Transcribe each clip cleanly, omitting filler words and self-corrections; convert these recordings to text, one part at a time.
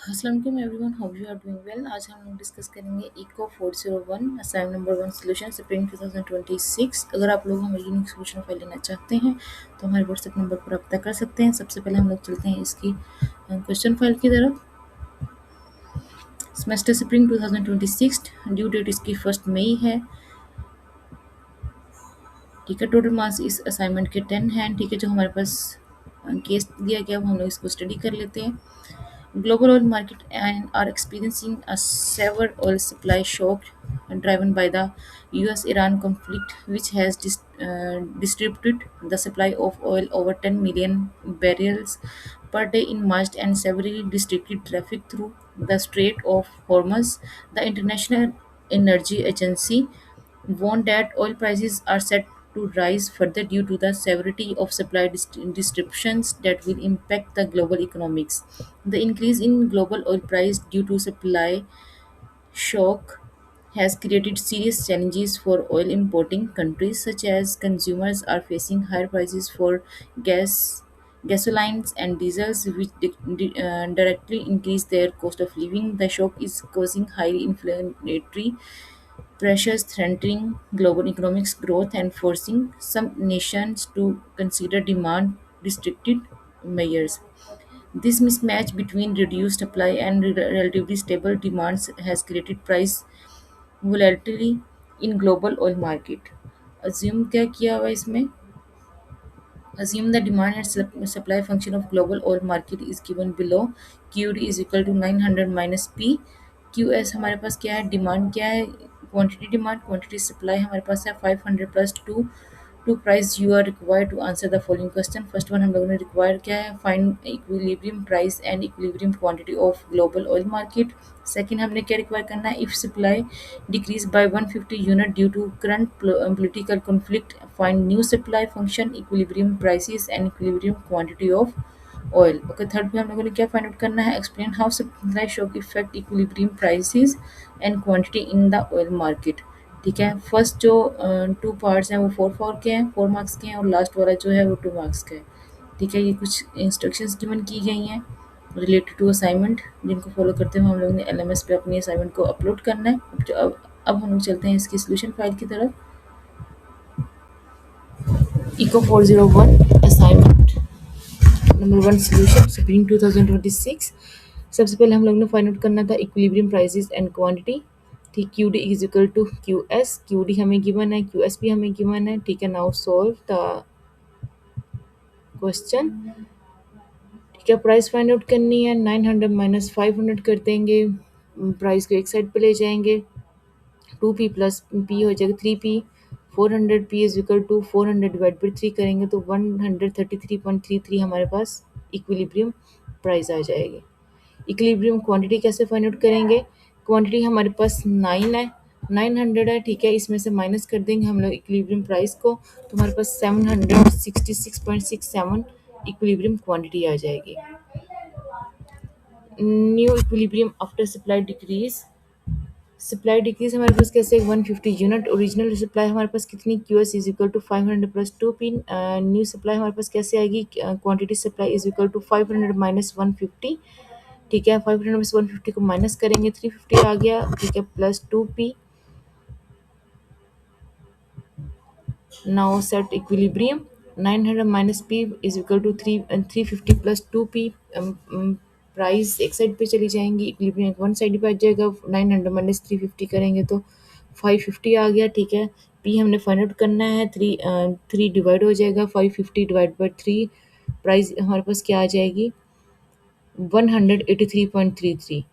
अस्सलाम वालेकुम everyone, how you are doing well. आज हम लोग डिस्कस करेंगे eco 401 assignment number 1 solution spring 2026। अगर आप लोग हमारी यूनिक सॉल्यूशन फाइल लेना चाहते हैं तो हमारे व्हाट्सएप नंबर पर रब्ता कर सकते हैं। सबसे पहले हम लोग चलते हैं इसकी क्वेश्चन फाइल की तरफ। सेमेस्टर स्प्रिंग 2026, ड्यू डेट इसकी 1 मई है। ठीक है, टोटल मार्क्स इस असाइनमेंट के 10 हैं। ठीक है, जो हमारे पास केस दिया गया वो हम लोग इसको स्टडी कर लेते हैं। Global oil market and are experiencing a severe oil supply shock driven by the US-Iran conflict, which has distributed the supply of oil over 10 million barrels per day in March and severely restricted traffic through the Strait of Hormuz. The International Energy Agency warned that oil prices are set to rise further due to the severity of supply disruptions that will impact the global economics. The increase in global oil price due to supply shock has created serious challenges for oil importing countries, such as consumers are facing higher prices for gasolines and diesels, which directly increase their cost of living. The shock is causing high inflationary pressures threatening global economic growth and forcing some nations to consider demand restricted measures. This mismatch between reduced supply and relatively stable demands has created price volatility in global oil market. Assume क्या किया हुआ इसमें? Assume the demand and supply function of global oil market is given below. QD is equal to 900 minus P. QS हमारे पास क्या है? Demand क्या है? Quantity demand, quantity supply हमारे पास है 500 plus two price you are required to answer the following question. First one हम लोगों ने रिक्वायर क्या है? Find equilibrium price and equilibrium quantity of global oil market. Second हमने क्या रिक्वायर करना है? If supply decrease by 150 unit due to current political conflict, find new supply function, equilibrium prices and equilibrium quantity of oil. Okay, third पे हम लोगों ने क्या find out करना है? Explain how supply shock effect equilibrium prices and quantity in the oil market. ठीक है, first जो टू पार्ट्स हैं वो 4 के हैं, 4 मार्क्स के हैं, और लास्ट वाला जो है वो 2 मार्क्स का है। ठीक है, ये कुछ इंस्ट्रक्शंस गिवन की गई हैं रिलेटेड टू असाइनमेंट, जिनको फॉलो करते हुए हम लोग ने एलएमएस पे अपनी असाइनमेंट को अपलोड करना है। अब हम लोग चलते हैं इसकी सोल्यूशन फाइल की तरफ। Eco 401 assignment number 1 solution spring 2026। सबसे पहले हम लोग ने फाइंड आउट करना था इक्विलिब्रियम प्राइसेस एंड क्वांटिटी। ठीक, Q D is equal to Q S. Q D हमें गिवन है, क्यू एस भी हमें गिवन है। ठीक है, नाउ सॉल्व द क्वेश्चन। ठीक है, प्राइस फाइंड आउट करनी है। 900 माइनस 500 कर देंगे, प्राइस को एक साइड पे ले जाएंगे। 2p प्लस p हो जाएगा 3p। 400p is equal to 400 divide by 3 करेंगे तो 133.33 हमारे पास इक्विलिब्रियम प्राइस आ जाएगी। इक्विलिब्रियम क्वांटिटी कैसे फाइंड आउट करेंगे? क्वांटिटी हमारे पास 9 है, 900 है। ठीक है, इसमें से माइनस कर देंगे हम लोग इक्विलिब्रियम प्राइस को, तो हमारे पास 766.67 इक्विलिब्रियम क्वांटिटी आ जाएगी। New equilibrium after supply decrease हमारे पास कैसे? 150 यूनिट। ओरिजिनल सप्लाई हमारे पास कितनी? Q S is equal to 500 plus 2p। New supply हमारे पास कैसे आएगी? Quantity supply is equal to 500 minus 150। ठीक है, 500 में से 150 को माइनस करेंगे, 350 आ गया। ठीक है, plus 2p। Now set equilibrium. 900 minus p is equal to 350 plus 2p। Price एक साइड पे चली जाएंगी, इक्विलिब्रियम वन साइड पे आ जाएगा। 900 माइनस 350 करेंगे तो 550 आ गया। ठीक है, p हमने फाइंड आउट करना है। 3 डिवाइड हो जाएगा, 550 डिवाइड बाई 3, प्राइस हमारे पास क्या आ जाएगी? 183.33।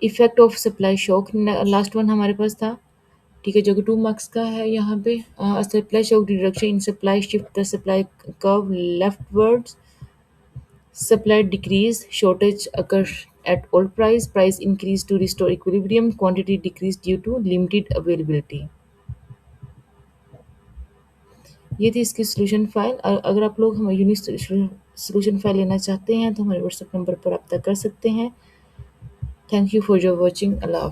Effect of supply shock last one हमारे पास था। ठीक है, जो कि 2 मार्क्स का है। यहाँ पे supply shock deduction in supply shift the supply curve leftwards. Supply decrease, shortage occurs at all price increase to restore equilibrium, quantity decrease due to limited availability। ये थी इसकी सोल्यूशन फाइल। अगर आप लोग हमारी यूनिक सोल्यूशन फाइल लेना चाहते हैं तो हमारे व्हाट्सएप नंबर पर रब्ता कर सकते हैं। Thank you for your watching. अल्लाह हाफ़िज़।